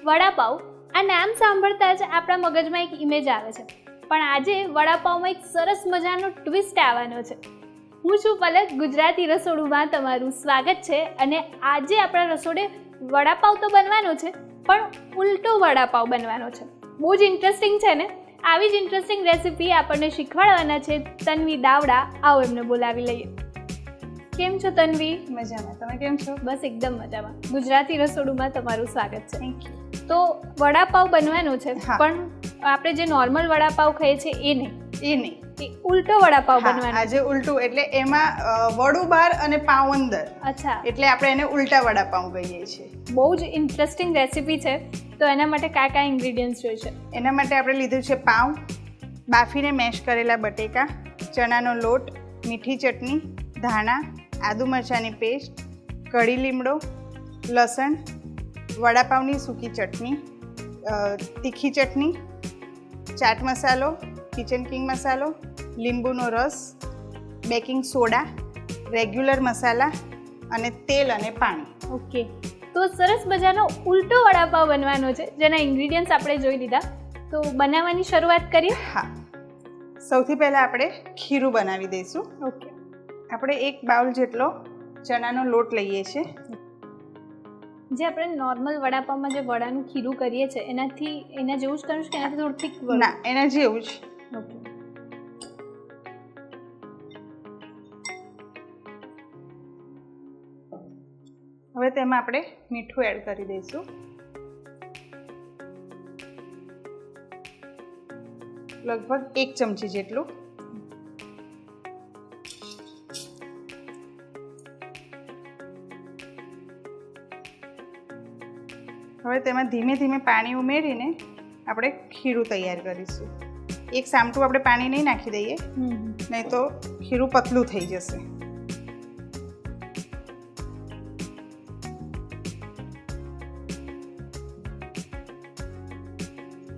વડાપાવ આ નામ સાંભળતા જ આપણા મગજમાં એક ઇમેજ આવે છે, પણ આજે વડાપાવમાં એક સરસ મજાનો ટ્વિસ્ટ આવવાનો છે. હું છું પલક, ગુજરાતી રસોડુંમાં તમારું સ્વાગત છે. અને આજે આપણા રસોડે વડાપાવ તો બનવાનો છે, પણ ઉલટો વડાપાવ બનવાનો છે. બહુ જ ઇન્ટરેસ્ટિંગ છે ને? આવી જ ઇન્ટરેસ્ટિંગ રેસીપી આપણને શીખવાડવાના છે તન્વી દાવડા. આવો એમને બોલાવી લઈએ. કેમ છો તન્વી? મજામાં. તમે કેમ છો? બસ એકદમ મજામાં. ગુજરાતી રસોડુંમાં તમારું સ્વાગત છે. Thank you. તો વડાપાવ બનવાનો છે, હા. પણ આપણે જે નોર્મલ વડાપાવ ખાઈએ છીએ એ નહીં, એ ઉલટો વડાપાવ હા, બનવાનો. આજે ઉલટું એટલે એમાં વડું બહાર અને પાવ અંદર, અચ્છા, એટલે આપણે એને ઉલટા વડાપાવ કહીએ છીએ. બહુ જ ઇન્ટરેસ્ટિંગ રેસીપી છે. તો એના માટે કયા ઇન્ગ્રેડિયન્ટ્સ જોઈશે? એના માટે આપણે લીધું છે પાવ, બાફીને મેશ કરેલા બટેકા, ચણાનો લોટ, મીઠી ચટણી, ધાણા, આદુ મરચાંની પેસ્ટ, કઢી લીમડો, લસણ, વડાપાવની સૂકી ચટણી, તીખી ચટણી, ચાટ મસાલો, કિચન કિંગ મસાલો, લીંબુનો રસ, બેકિંગ સોડા, રેગ્યુલર મસાલા અને તેલ અને પાણી. ઓકે, તો સરસ મજાનો ઉલટો વડાપાવ બનવાનો છે, જેના ઇન્ગ્રેડિયન્ટ્સ આપણે જોઈ લીધા. તો બનાવવાની શરૂઆત કરીએ. હા, સૌથી પહેલાં આપણે ખીરું બનાવી દઈશું. ઓકે, આપણે એક બાઉલ જેટલો ચણાનો લોટ લઈએ છીએ. જે આપણે નોર્મલ વડાપાવમાં જે વડાનું ખીરું કરીએ છીએ એના જેવું જ કરવું છે કે એનાથી થોડું થીક? ના, એના જેવું જ. ઓકે, હવે તેમાં આપણે મીઠું એડ કરી દઈશું. લગભગ 1 ચમચી જેટલું. હવે તેમાં ધીમે ધીમે પાણી ઉમેરીને આપણે ખીરું તૈયાર કરીશું. એક સામટું આપણે પાણી નહીં નાખી દઈએ, નહીં તો ખીરું પતલું થઈ જશે.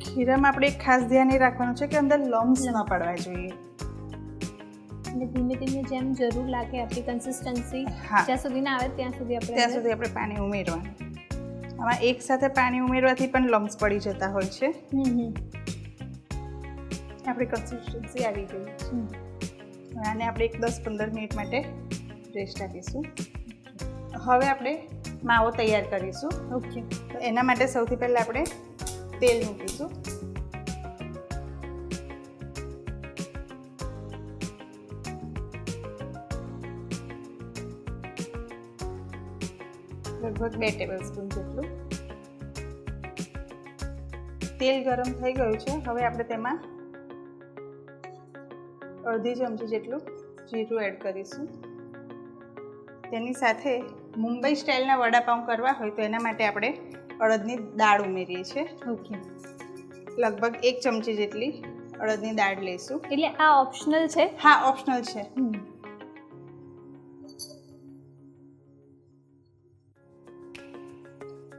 ખીરામાં આપણે એક ખાસ ધ્યાન એ રાખવાનું છે કે અંદર લમ્સ ન પડવા જોઈએ. અને ધીમે ધીમે જેમ જરૂર લાગે આપણી કન્સિસ્ટન્સી હા. જ્યાં સુધી ના આવે ત્યાં સુધી આપણે પાણી ઉમેરવાનું. આમાં એક સાથે પાણી ઉમેરવાથી પણ લમ્સ પડી જતા હોય છે. આપણી કન્સિસ્ટન્સી આવી ગઈ. આને આપણે એક 10-15 મિનિટ માટે રેસ્ટ આપીશું. હવે આપણે માવો તૈયાર કરીશું. ઓકે, તો એના માટે સૌથી પહેલાં આપણે તેલ મૂકીશું. લગભગ 2 ટેબલસ્પૂન જેટલું. તેલ ગરમ થઈ ગયું છે. હવે આપણે તેમાં અડધી ચમચી જેટલું જીરું એડ કરીશું. તેની સાથે મુંબઈ સ્ટાઇલના વડાપાઉં કરવા હોય તો એના માટે આપણે અડદની દાળ ઉમેરીએ છીએ. ઓકે, લગભગ 1 ચમચી જેટલી અડદની દાળ લઈશું. એટલે આ ઓપ્શનલ છે? હા, ઓપ્શનલ છે.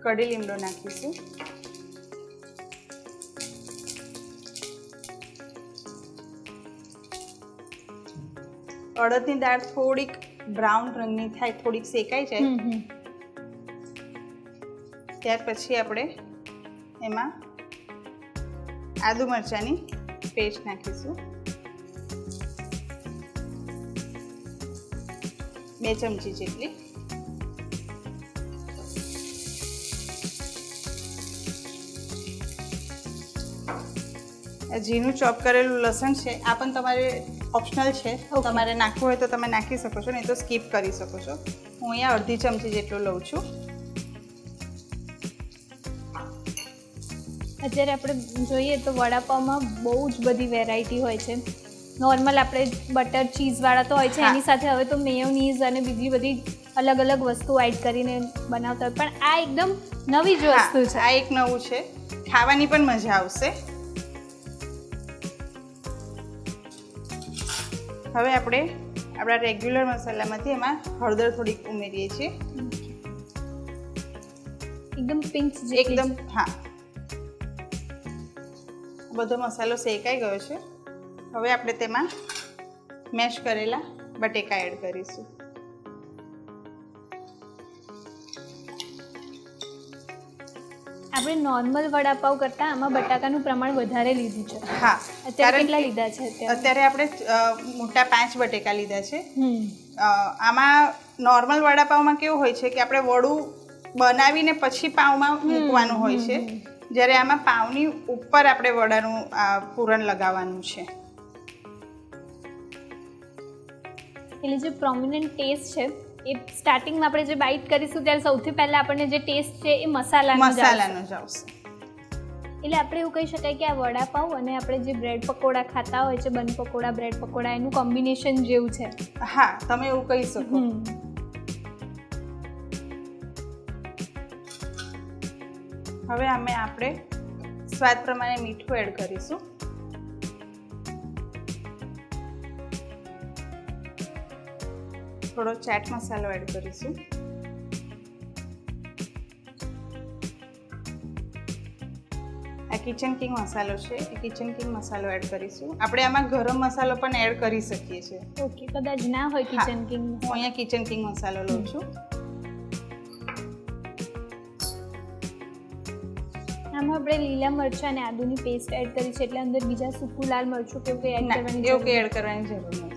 કઢી લીમડો નાખીશું. અડદની દાળ થોડીક બ્રાઉન રંગની થાય, થોડીક શેકાઈ જાય, ત્યાર પછી આપણે એમાં આદુ મરચાંની પેસ્ટ નાખીશું. 2 ચમચી જેટલી. ઝીણું ચોપ કરેલું લસણ છે, આ પણ તમારે ઓપ્શનલ છે. તમારે નાખવું હોય તો તમે નાખી શકો છો, નહીં તો સ્કીપ કરી શકો છો. હું અહીંયા અડધી ચમચી જેટલું લઉં છું. અત્યારે આપણે જોઈએ તો વડાપાવમાં બહુ જ બધી વેરાયટી હોય છે. નોર્મલ આપણે બટર ચીઝવાળા તો હોય છે, એની સાથે હવે તો મેયોનીઝ અને બીજી બધી અલગ અલગ વસ્તુ એડ કરીને બનાવતા હોય, પણ આ એકદમ નવી જ વસ્તુ છે. આ એક નવું છે, ખાવાની પણ મજા આવશે. હવે આપણે આપણા રેગ્યુલર મસાલામાંથી એમાં હળદર થોડીક ઉમેરીએ છીએ. એકદમ પિંક એકદમ. હા, બધો મસાલો શેકાઈ ગયો છે. હવે આપણે તેમાં મેશ કરેલા બટેકા એડ કરીશું. આપણે નોર્મલ વડાપાવ કરતાં આમાં બટાકાનું પ્રમાણ વધારે લીધું છે. હા, અત્યારે કેટલા લીધા છે? અત્યારે આપણે મોટા 5 બટેકા લીધા છે. આમાં નોર્મલ વડાપાવમાં કેવું હોય છે કે આપણે વડું બનાવીને પછી પાવમાં મૂકવાનું હોય છે, જ્યારે આમાં પાવની ઉપર આપણે વડાનું પૂરણ લગાવવાનું છે. એટલે જે પ્રોમિનન્ટ ટેસ્ટ છે એ સ્ટાર્ટિંગમાં આપણે જે બાઈટ કરીશું ત્યારે સૌથી પહેલા આપણને જે ટેસ્ટ છે એ મસાલાનો જ આવશે. એટલે આપણે એવું કહી શકાય કે આ વડાપાવ અને આપણે જે બ્રેડ પકોડા ખાતા હોય છે, બન પકોડા, બ્રેડ પકોડા, એનું કોમ્બિનેશન જેવું છે. હા, તમે એવું કહી શકો. હવે આપણે સ્વાદ પ્રમાણે મીઠું એડ કરીશું. થોડો ચાટ મસાલો એડ કરીશું. આ કિચન કિંગ મસાલો છે, એ કિચન કિંગ મસાલો એડ કરીશું. આપણે આમાં ગરમ મસાલો પણ એડ કરી શકીએ છીએ. ઓકે, કદાચ ના હોય કિચન કિંગ. હું અહીંયા કિચન કિંગ મસાલો લઉં છું. આમાં આપણે લીલા મરચાં અને આદુની પેસ્ટ એડ કરી છે, એટલે અંદર બીજા સૂકું લાલ મરચું કે એવું એડ કરવાની જરૂર નથી.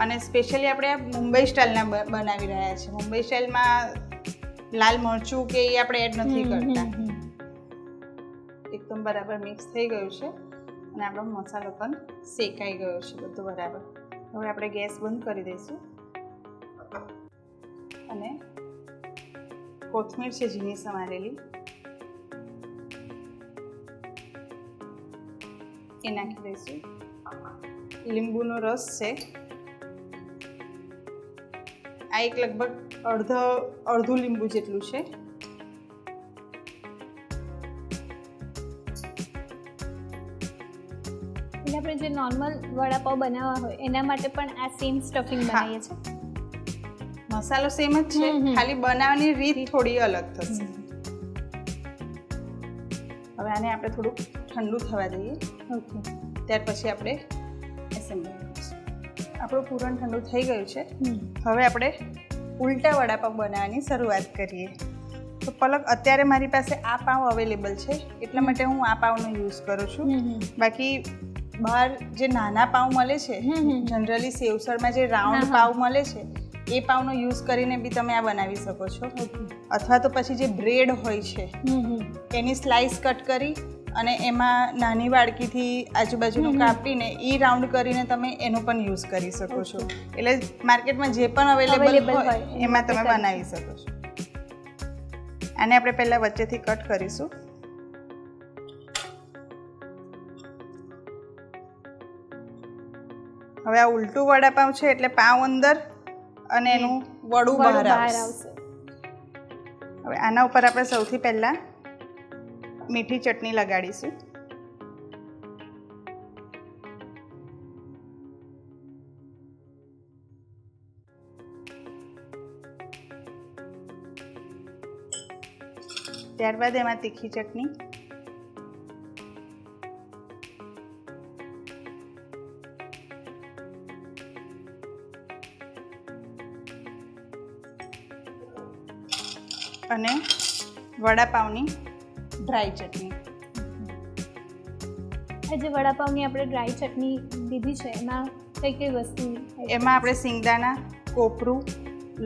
અને સ્પેશિયલી આપણે મુંબઈ સ્ટાઇલના બનાવી રહ્યા છીએ. મુંબઈ સ્ટાઇલમાં લાલ મરચું કે એ આપણે એડ નથી કરતા. એકદમ બરાબર મિક્સ થઈ ગયું છે અને આપણો મસાલો પણ શેકાઈ ગયો છે બધું બરાબર. હવે આપણે ગેસ બંધ કરી દઈશું અને કોથમીર છે ઝીણી સમારેલી એ નાખી દઈશું. લીંબુનો રસ છે, આ એક લગભગ અડધું લીંબુ જેટલું છે. એટલે આપણે જે નોર્મલ વડાપાવ બનાવવા હોય એના માટે પણ આ સેમ સ્ટફિંગ બનાવીએ છીએ. મસાલો સેમ જ છે, ખાલી બનાવવાની રીત થોડી અલગ થશે. હવે આને આપણે થોડુંક ઠંડુ થવા દઈએ. ઓકે, ત્યાર પછી આપણે એસેમ્બલ કરીશું. આપણું પૂરણ ઠંડુ થઈ ગયું છે. હવે આપણે ઉલટા વડાપાવ બનાવવાની શરૂઆત કરીએ. તો પલક, અત્યારે મારી પાસે આ પાવ અવેલેબલ છે એટલા માટે હું આ પાવનો યુઝ કરું છું. બાકી બહાર જે નાના પાવ મળે છે, જનરલી સેવસરમાં જે રાઉન્ડ પાવ મળે છે એ પાવનો યુઝ કરીને બી તમે આ બનાવી શકો છો. અથવા તો પછી જે બ્રેડ હોય છે એની સ્લાઇસ કટ કરી અને એમાં નાની વાડકીથી આજુબાજુનું કાપીને એ રાઉન્ડ કરીને તમે એનો પણ યુઝ કરી શકો છો. એટલે માર્કેટમાં જે પણ અવેલેબલ હોય એમાં તમે બનાવી શકો છો. આને આપણે પહેલાં વચ્ચેથી કટ કરીશું. હવે આ ઉલટું વડાપાવ છે એટલે પાવ અંદર અને એનું વડું બહાર આવશે. હવે આના ઉપર આપણે સૌથી પહેલાં મીઠી ચટણી લગાડીશું. ત્યારબાદ એમાં તીખી ચટણી, અને વડાપાવની ડ્રાય ચટણી. આ જે વડાપાવની આપણે ડ્રાય ચટણી લીધી છે એમાં કઈ કઈ વસ્તુ? એમાં આપણે સિંગદાણા, કોપરું,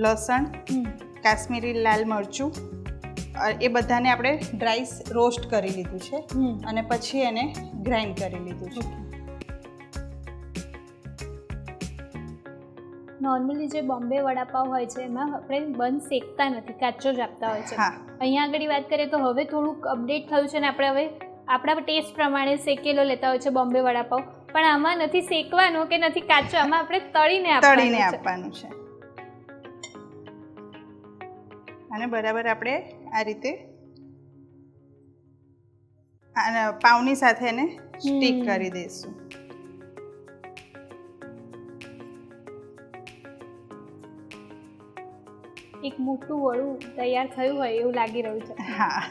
લસણ, કાશ્મીરી લાલ મરચું એ બધાને આપણે ડ્રાય રોસ્ટ કરી લીધું છે અને પછી એને ગ્રાઇન્ડ કરી લીધું છે. નોર્મલી જે બોમ્બે વડાપાવ હોય છે એમાં આપણે બન શેકતા નથી, કાચો જ આપતા હોય છે. અહીંયા આગળ વાત કરીએ તો હવે થોડુંક અપડેટ થયું છે ને આપણે હવે આપણા ટેસ્ટ પ્રમાણે શેકેલો લેતા હોય છે બોમ્બે વડાપાવ. પણ આમાં નથી શેકવાનો કે નથી કાચો, આમાં આપણે તળીને આપવાનું છે. અને બરાબર આપણે આ રીતે પાવની સાથે એને સ્ટીક કરી દઈશું. એક મોટું વડું તૈયાર થયું હોય એવું લાગી રહ્યું છે. હા,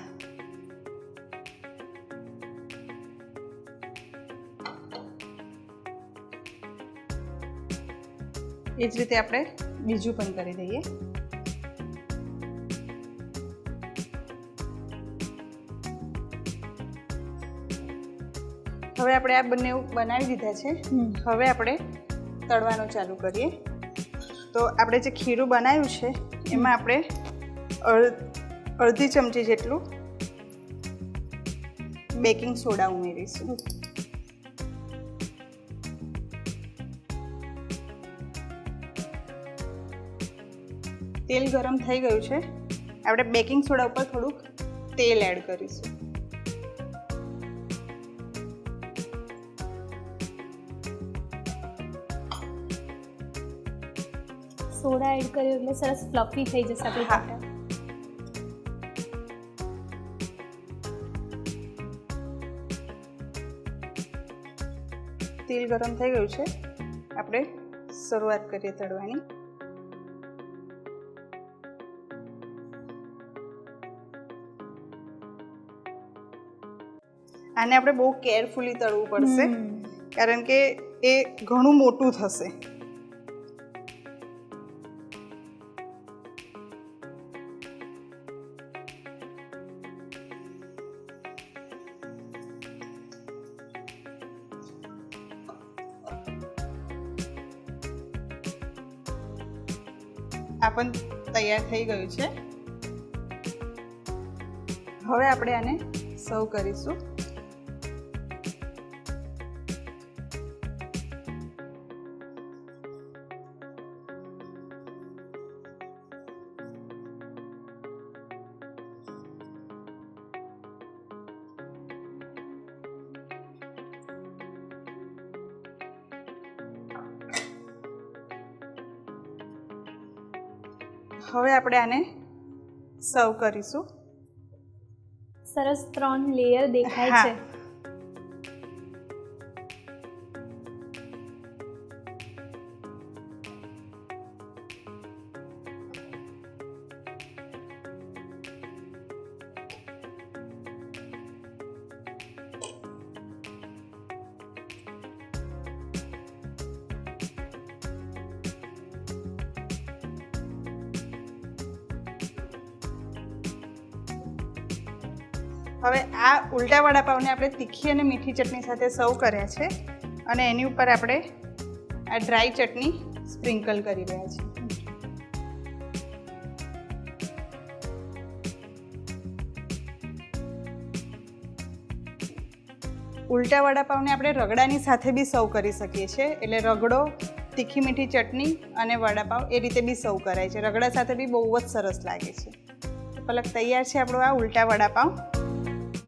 એ જ રીતે આપણે બીજું પણ કરી દઈએ. હવે આપણે આ બંને બનાવી દીધા છે. હવે આપણે તળવાનું ચાલુ કરીએ. તો આપણે જે ખીરું બનાવ્યું છે એમાં આપણે અડધી ચમચી જેટલું બેકિંગ સોડા ઉમેરીશું. તેલ ગરમ થઈ ગયું છે. આપણે બેકિંગ સોડા ઉપર થોડુંક તેલ એડ કરીશું. સોડા એડ કર્યો એટલે સરસ ફ્લફી થઈ જશે આપણી બટર. તેલ ગરમ થઈ ગયું છે. આપણે શરૂઆત કરીએ તળવાની. આને આપણે બહુ કેરફુલી તળવું પડશે કારણ કે એ ઘણું મોટું થશે. આ પણ તૈયાર થઈ ગયું છે. હવે આપણે આને સર્વ કરીશું. હવે આપણે આને સર્વ કરીશું. સરસ 3 લેયર દેખાય છે. હવે આ ઉલટા વડાપાવને આપણે તીખી અને મીઠી ચટણી સાથે સર્વ કર્યા છે અને એની ઉપર આપણે આ ડ્રાય ચટણી સ્પ્રિંકલ કરી રહ્યા છીએ. ઉલટા વડાપાવને આપણે રગડાની સાથે બી સર્વ કરી શકીએ છીએ. એટલે રગડો, તીખી મીઠી ચટણી અને વડાપાવ એ રીતે બી સર્વ કરાય છે. રગડા સાથે બી બહુ જ સરસ લાગે છે. પલક તૈયાર છે આપણો આ ઉલટા વડાપાવ.